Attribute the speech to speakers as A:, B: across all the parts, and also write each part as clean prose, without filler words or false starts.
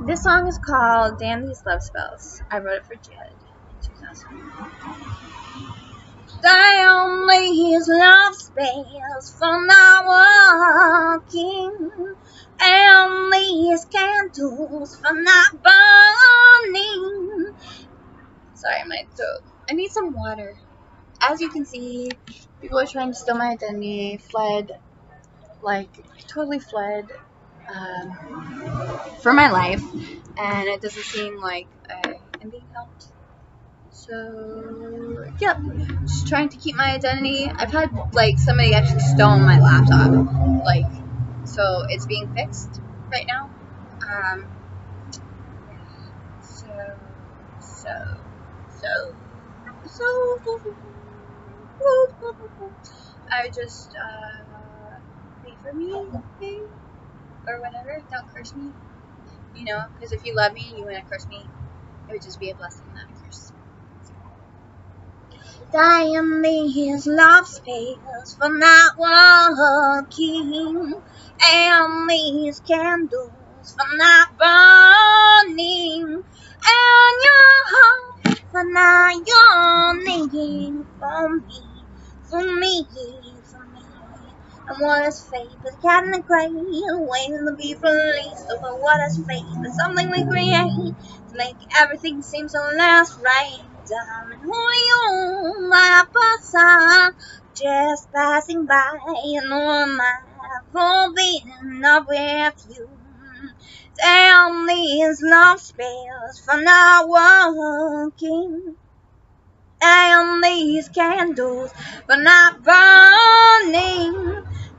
A: This song is called Damn These Love Spells. I wrote it for Jed in 2000. Damn these love spells for not walking. And these candles for not burning. Sorry, my throat. I need some water. As you can see, people are trying to steal my identity. Totally fled for my life. And it doesn't seem like I am being helped. So, yep, just trying to keep my identity. I've had, somebody actually stole my laptop, so it's being fixed right now. I just, pray for me, okay? Or whatever, don't curse me, because if you love me and you want to curse me, it would just be a blessing, not a curse. Damn these love spells for not walking, and these candles for not burning, and your heart for not yearning for me, for me, for me. And what is fate but a cat in the gray, waiting to be released over what is fate but something we create to make everything seem so less right. Diamond, who are you, my person, just passing by, and who am I for being up with you? Damn these love spells for not walking, and these candles for not burning,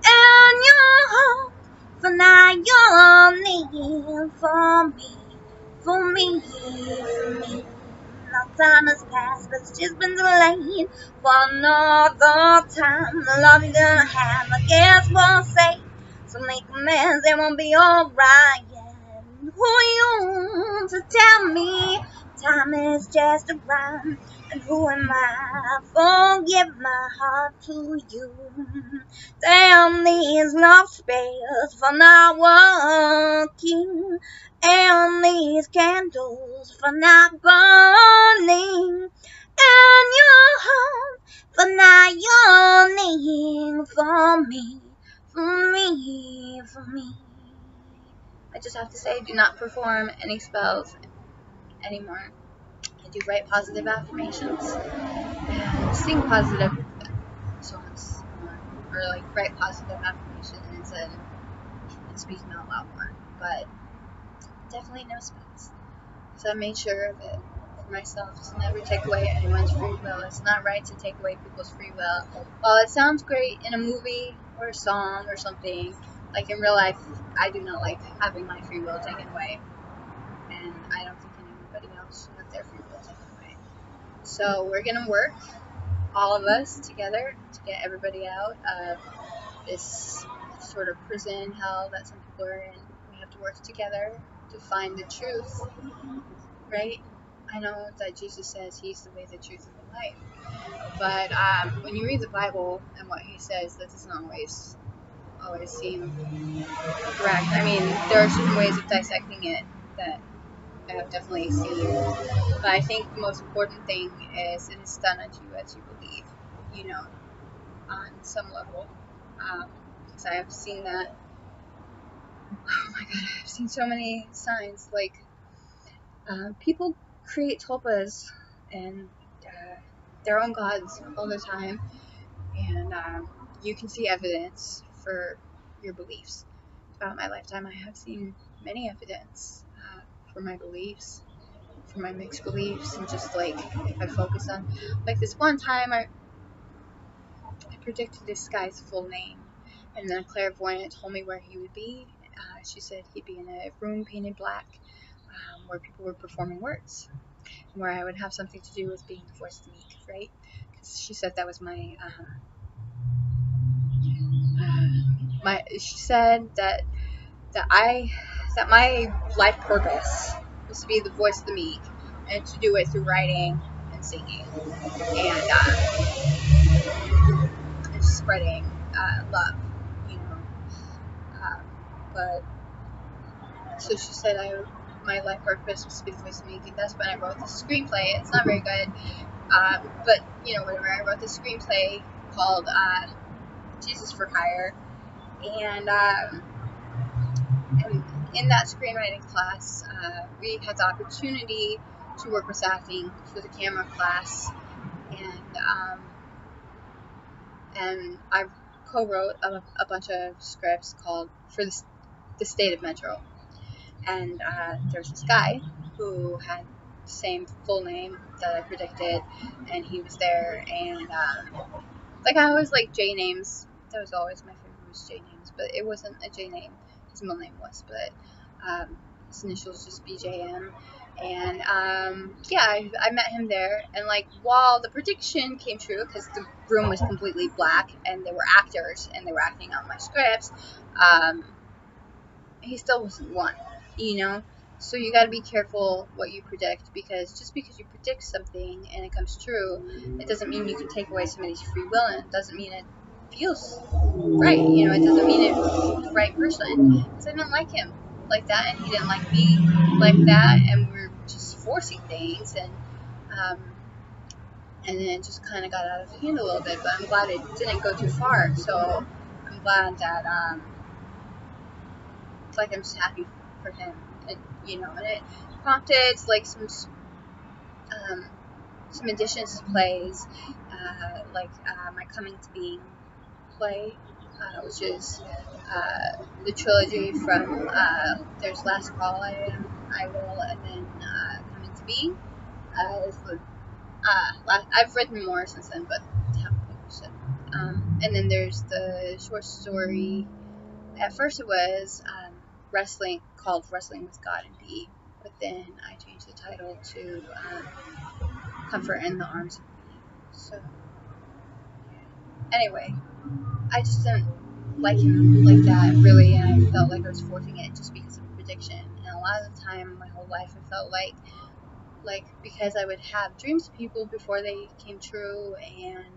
A: and your heart for not yearning for me, for me, for me. Now time has passed, but it's just been delayed for another time. The love you're gonna have, I guess we'll say. So make amends, it won't be alright. Who are you to tell me time is just a rhyme? And who am I? Forgive my heart to you. Damn these love spells for not working, and these candles for not burning, and your heart for not yearning for me, for me, for me. I just have to say, do not perform any spells anymore. I do write positive affirmations and sing positive songs more, or write positive affirmations and speak them out loud more. But definitely no spells. So I made sure of it for myself to never take away anyone's free will. It's not right to take away people's free will. While it sounds great in a movie or a song or something, in real life, I do not like having my free will taken away. And I don't think anybody else should have their free will taken away. So we're going to work, all of us, together to get everybody out of this sort of prison hell that some people are in. We have to work together to find the truth, right? I know that Jesus says he's the way, the truth, and the life. But when you read the Bible and what he says, that doesn't always seem correct. I mean, there are certain ways of dissecting it that I have definitely seen. But I think the most important thing is it is done unto you as you believe, on some level. Because I have seen that. Oh my God, I've seen so many signs. People create tulpas and their own gods all the time. And you can see evidence for your beliefs. Throughout my lifetime, I have seen many evidence for my beliefs, for my mixed beliefs, and just if I focus on, this one time I predicted this guy's full name, and then a clairvoyant told me where he would be. She said he'd be in a room painted black where people were performing words, and where I would have something to do with being the voice of the meek, right? Because she said that was my she said that my life purpose was to be the voice of the meek, and to do it through writing and singing and spreading love, but so she said my life purpose was specifically music. That's when I wrote the screenplay. It's not very good, but you know, whatever. I wrote the screenplay called Jesus for Hire, and in that screenwriting class, we had the opportunity to work with acting for the camera class, and I co-wrote a bunch of scripts called for the state of Metro. And there's this guy who had the same full name that I predicted, and he was there. And like I always like J names. That was always my favorite, was J names, but it wasn't a J name. His middle name was, but his initials just BJM. And yeah, I met him there, and like while the prediction came true because the room was completely black and they were actors and they were acting out my scripts, he still wasn't one, you know. So you got to be careful what you predict, because just because you predict something and it comes true, it doesn't mean you can take away somebody's free will, and it doesn't mean it feels right, you know. It doesn't mean it's the right person, because I didn't like him like that, and he didn't like me like that, and we were just forcing things, and then it just kind of got out of hand a little bit. But I'm glad it didn't go too far, so I'm glad that like I'm just happy for him, and you know, and it prompted like some additions to plays, like my Coming to Being play, which is the trilogy from there's Last Call, I Will, and then Coming to Being. I've written more since then, but haven't published it. And then there's the short story. At first it was wrestling, called Wrestling with God and B, but then I changed the title to Comfort in the Arms of B. So anyway, I just didn't like him like that, really, and I felt like I was forcing it just because of a prediction. And a lot of the time, my whole life, I felt like because I would have dreams of people before they came true, and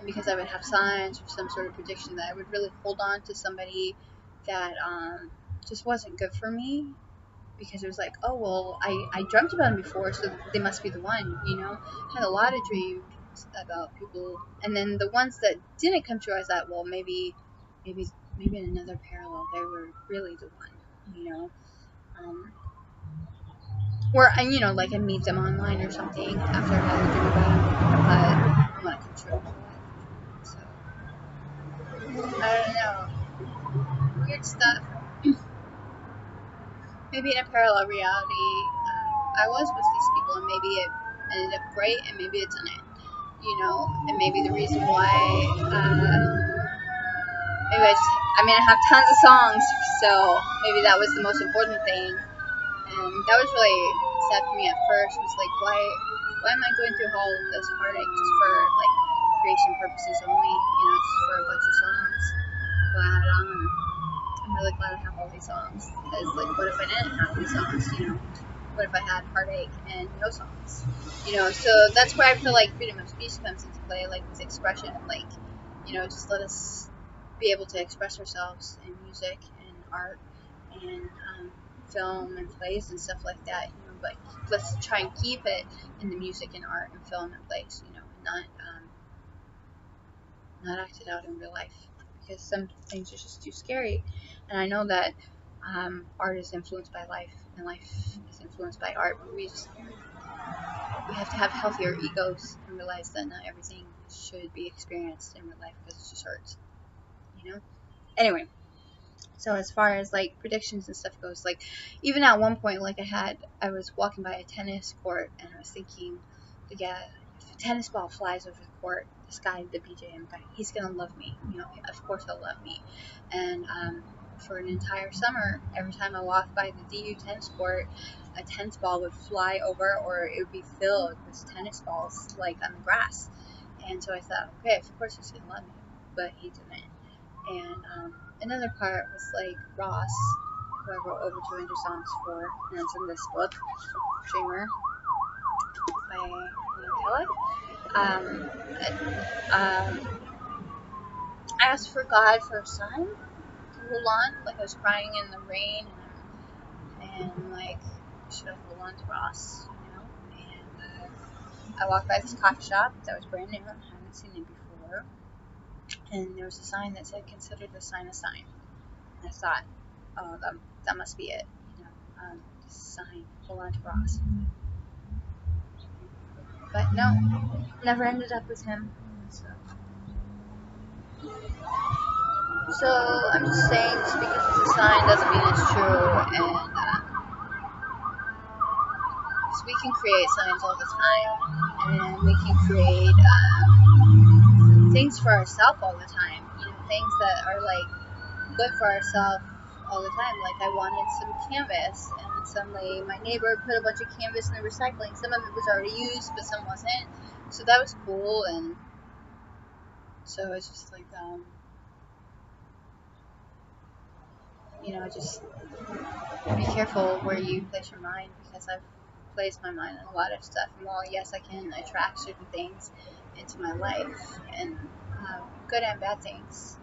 A: because I would have signs or some sort of prediction, that I would really hold on to somebody that just wasn't good for me, because it was like, oh well, I dreamt about them before, so they must be the one, you know. I had a lot of dreams about people, and then the ones that didn't come true, I thought, well, maybe in another parallel they were really the one, you know. Or you know, like I meet them online or something after I had a dream about them, but I want to come true. So I don't know, weird stuff. Maybe in a parallel reality, I was with these people, and maybe it ended up great, and maybe it didn't, you know. And maybe the reason why, maybe I have tons of songs, so maybe that was the most important thing. And that was really sad for me at first. Was like, why am I going through all of this heartache just for like creation purposes only, you know, just for a bunch of songs? But I'm really glad I have all these songs, because like, what if I didn't have these songs, you know? What if I had heartache and no songs, you know? So that's where I feel like freedom of speech comes into play, like with expression, like, you know, just let us be able to express ourselves in music and art and film and plays and stuff like that, you know. But let's try and keep it in the music and art and film and plays, you know, and not acted out in real life, because some things are just too scary. And I know that art is influenced by life, and life is influenced by art, but we have to have healthier egos and realize that not everything should be experienced in real life, because it just hurts, you know. Anyway, so as far as like predictions and stuff goes, like even at one point, like I was walking by a tennis court, and I was thinking, yeah, if a tennis ball flies over the court, this guy, the BJM guy, he's gonna love me, you know. Of course he'll love me. And for an entire summer, every time I walked by the DU tennis court, a tennis ball would fly over, or it would be filled with tennis balls like on the grass. And so I thought, okay, of course he's gonna love me, but he didn't. And another part was like Ross, who I wrote over 200 songs for, and it's in this book, Dreamer, by Ian Kellogg. I asked for God for a sign to hold on, like I was crying in the rain, should have held on to Ross, and I walked by this coffee shop that was brand new. I hadn't seen it before, and there was a sign that said, "Consider the sign a sign." And I thought, oh, that must be it, this sign, hold on to Ross. But no, never ended up with him. So I'm just saying, just because it's a sign doesn't mean it's true, and so we can create signs all the time, and we can create things for ourselves all the time, things that are like good for ourselves all the time. Like I wanted some canvas, and suddenly my neighbor put a bunch of canvas in the recycling. Some of it was already used, but some wasn't, so that was cool. And so it's just like just be careful where you place your mind, because I've placed my mind on a lot of stuff. And while yes, I can attract certain things into my life, and good and bad things,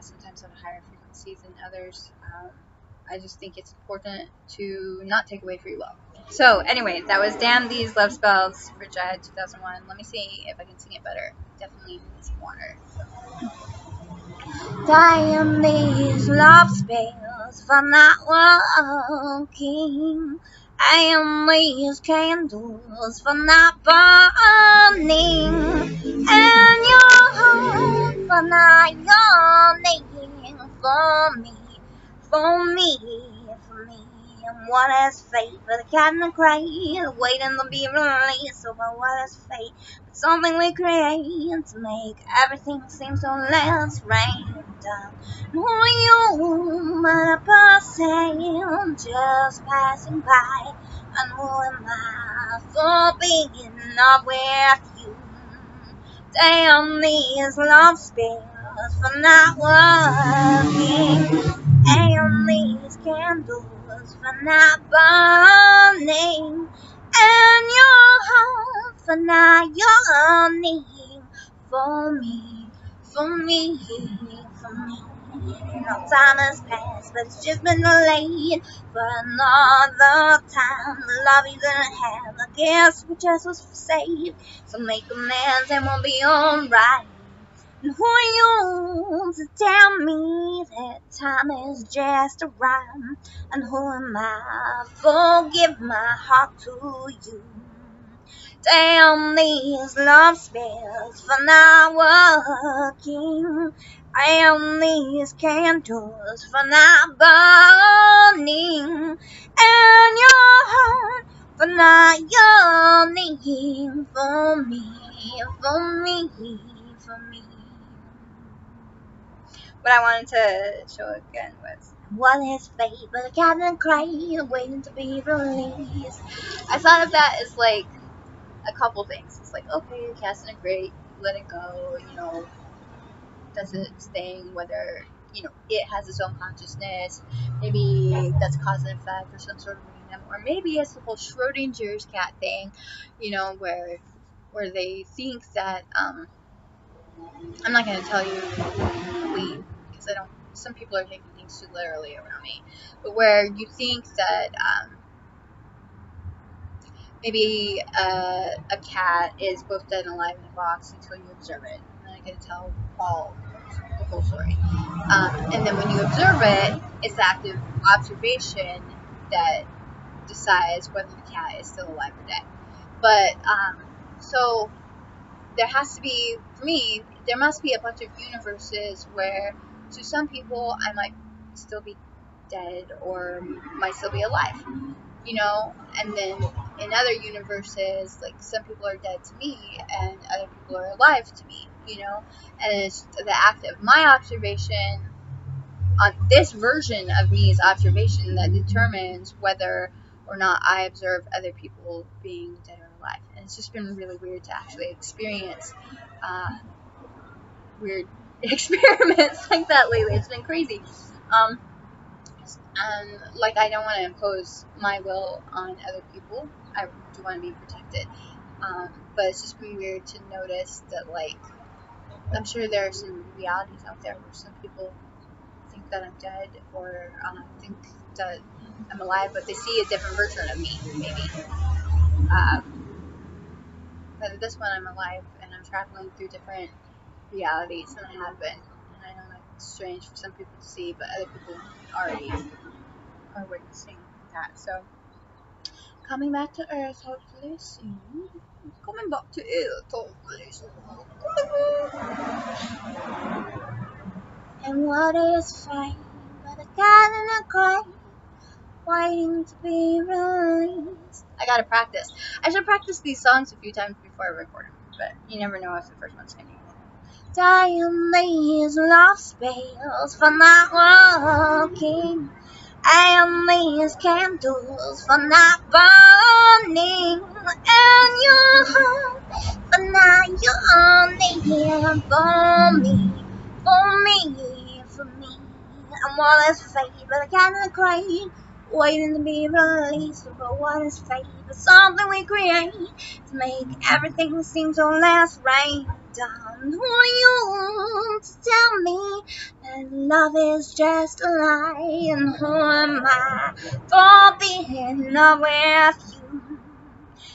A: sometimes on higher frequencies than others, I just think it's important to not take away free will. So anyway, that was Damn These Love Spells for Jed 2001. Let me see if I can sing it better. Definitely need some water. Damn these love spells for not walking. Damn these candles for not burning. And your heart for not yearning for me, for me, for me. And what is fate but a cat in the crate, waiting to be released? So what is fate but something we create to make everything seem so less rain down? No, you but a person just passing by, and who am I for being not with you? Damn these love spells for not working. Damn these candles for not burning. And your heart for not yearning for me, for me, for me. No time has passed, but it's just been delayed for another time. The love you didn't have, I guess we just was saved. So make amends and we'll be alright. And who are you to tell me that time is just a rhyme? And who am I? Forgive my heart to you. Damn these love spells for not working. Damn these candles for not burning. And your heart for not yearning for me, for me, for me. What I wanted to show again was, what is fate but a cat in a crate waiting to be released? I thought of that as like a couple things. It's like, okay, a cat's in a crate, let it go, does its thing, whether, it has its own consciousness. Maybe that's cause and effect or some sort of random, or maybe it's the whole Schrodinger's cat thing, where they think that, I'm not going to tell you completely, because some people are taking things too literally around me, but where you think that, maybe a cat is both dead and alive in a box until you observe it. And I can tell the whole story. And then when you observe it, it's the active observation that decides whether the cat is still alive or dead. But so there has to be, for me, there must be a bunch of universes where to some people I might still be dead or might still be alive. And then in other universes, like some people are dead to me and other people are alive to me, and it's the act of my observation on this version of me's observation that determines whether or not I observe other people being dead or alive. And it's just been really weird to actually experience weird experiments like that lately. It's been crazy. And like, I don't want to impose my will on other people. I do want to be protected. But it's just been weird to notice that, like, I'm sure there are some realities out there where some people think that I'm dead, or think that I'm alive, but they see a different version of me, maybe. But this one, I'm alive, and I'm traveling through different realities than I have been. And I know that's strange for some people to see, but other people already are witnessing that. So, coming back to Earth, hopefully soon. Coming back to Earth, hopefully soon. And what is fate but a cat in a crate, waiting to be released? I gotta practice. I should practice these songs a few times before I record them, but you never know if the first one's gonna be. Dying these love spells for not walking, and these candles for not burning, and your heart for not yawning for me, for me, for me. And what is fate but a cat in a crate, waiting to be released? But what is fate but something we create to make everything seem so less right down? Who are you to tell me that love is just a lie? And who am I for being in love with you?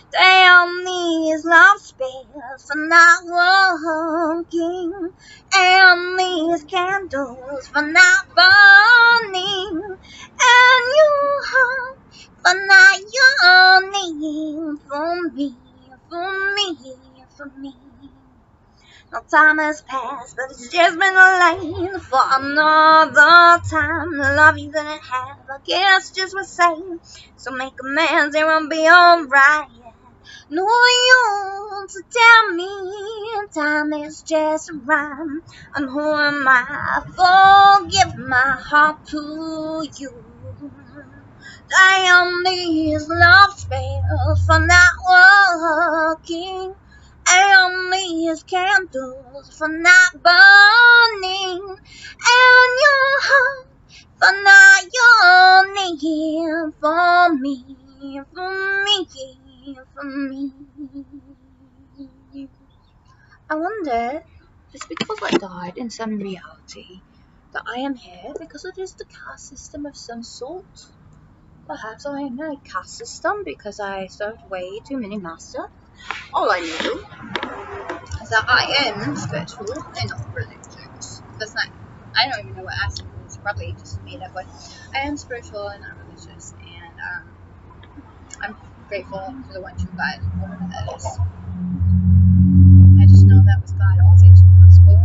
A: Damn these love spells for not walking, and these candles for not burning, and your heart for not yearning for me, for me, for me. No time has passed, but it's just been a lane for another time. The love you couldn't have, I guess just was same. So make amends, it won't be alright. No use to tell me time is just a rhyme. And who am I? Forgive my heart to you. Damn these love spells for not working, and these candles for not burning, and your heart for not yearning for me, for me, for me. I wonder, is it because I died in some reality that I am here because it is the caste system of some sort? Perhaps I am in a caste system because I served way too many masters. All I knew is that I am spiritual and not religious. That's not, I don't even know what accent is, probably just made up, but I am spiritual and not religious, and I'm grateful for the one true God, whatever that is. I just know that with God all things are possible,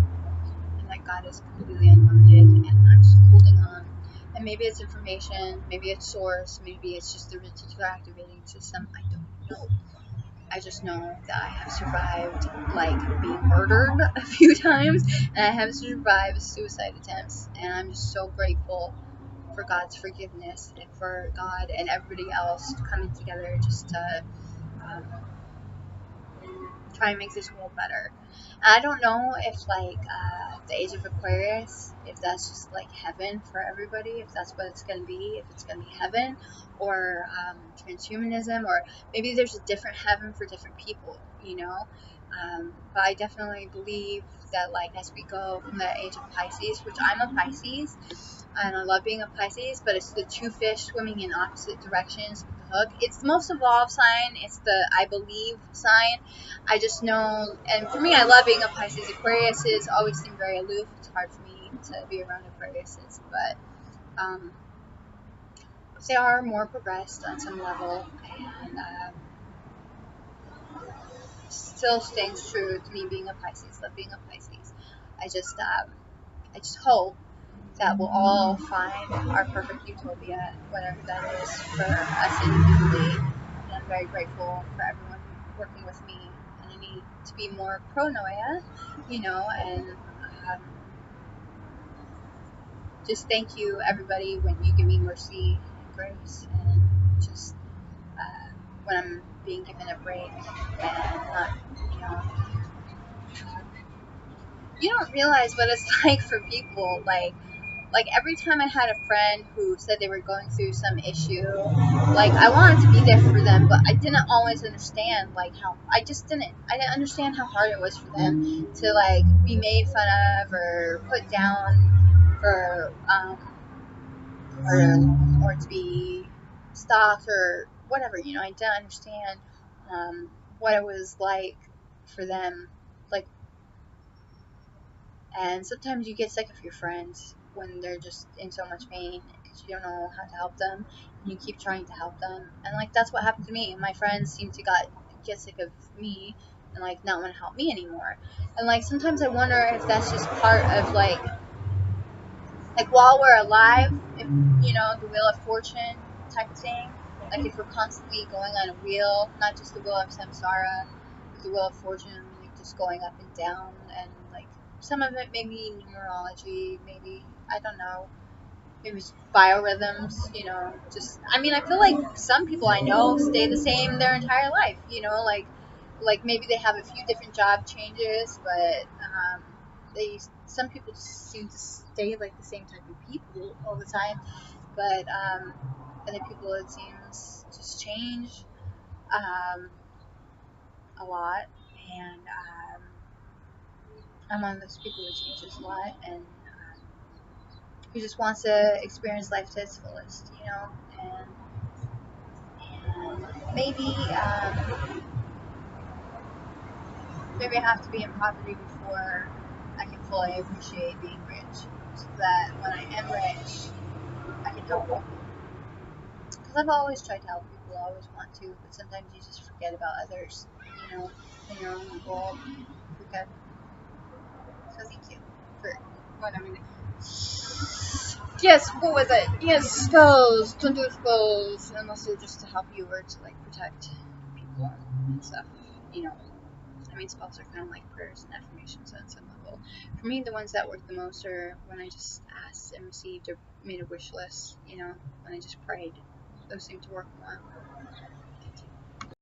A: and that God is completely unlimited, and I'm just holding on. And maybe it's information, maybe it's source, maybe it's just the reticular activating system, I don't know. I just know that I have survived, like, being murdered a few times, and I have survived suicide attempts, and I'm just so grateful for God's forgiveness, and for God and everybody else coming together just to try and make this world better. And I don't know if, like, the age of Aquarius, if that's just, like, heaven for everybody, if that's what it's going to be, if it's going to be heaven, or transhumanism, or maybe there's a different heaven for different people, you know? But I definitely believe that, like, as we go from the age of Pisces, which I'm a Pisces, and I love being a Pisces, but it's the two fish swimming in opposite directions with the hook. It's the most evolved sign. It's the I believe sign. I just know, and for me, I love being a Pisces. Aquariuses always seem very aloof. It's hard for me to be around Aquariuses, but they are more progressed on some level, and still staying true to me being a Pisces. Love being a Pisces. I just hope that we'll all find our perfect utopia, whatever that is, for us individually. And I'm very grateful for everyone working with me. And I need to be more pronoia, you know, and just thank you, everybody, when you give me mercy and grace, and just when I'm being given a break and not, you know, you don't realize what it's like for people, like every time I had a friend who said they were going through some issue, like, I wanted to be there for them, but I didn't always understand, like, how, I didn't understand how hard it was for them to, like, be made fun of or put down for, or to be thoughts or whatever, you know. I didn't understand what it was like for them, like. And sometimes you get sick of your friends when they're just in so much pain because you don't know how to help them, and you keep trying to help them. And like that's what happened to me. My friends seem to get sick of me and like not want to help me anymore. And like sometimes I wonder if that's just part of like while we're alive, if you know the wheel of fortune type of thing. Like if we're constantly going on a wheel, not just the wheel of samsara, but the wheel of fortune, like just going up and down, and like some of it maybe numerology, maybe I don't know, maybe it's biorhythms, you know. Just I mean, I feel like some people I know stay the same their entire life, you know, like maybe they have a few different job changes, but they some people just seem to stay like the same type of people all the time, but other people it seems just change a lot, and I'm one of those people who changes a lot, and who just wants to experience life to its fullest, you know, and maybe I have to be in poverty before I can fully appreciate being rich, so that when I am rich, I can help people. Because I've always tried to help people, I always want to, but sometimes you just forget about others, you know, in your own world. Forget. So thank you for what I'm gonna. Yes, what was it? Yes, spells. Don't do spells unless they're just to help you or to like protect people and stuff. You know, I mean, spells are kind of like prayers and affirmations on some level. For me, the ones that work the most are when I just asked and received or made a wish list. You know, when I just prayed, those seem to work more.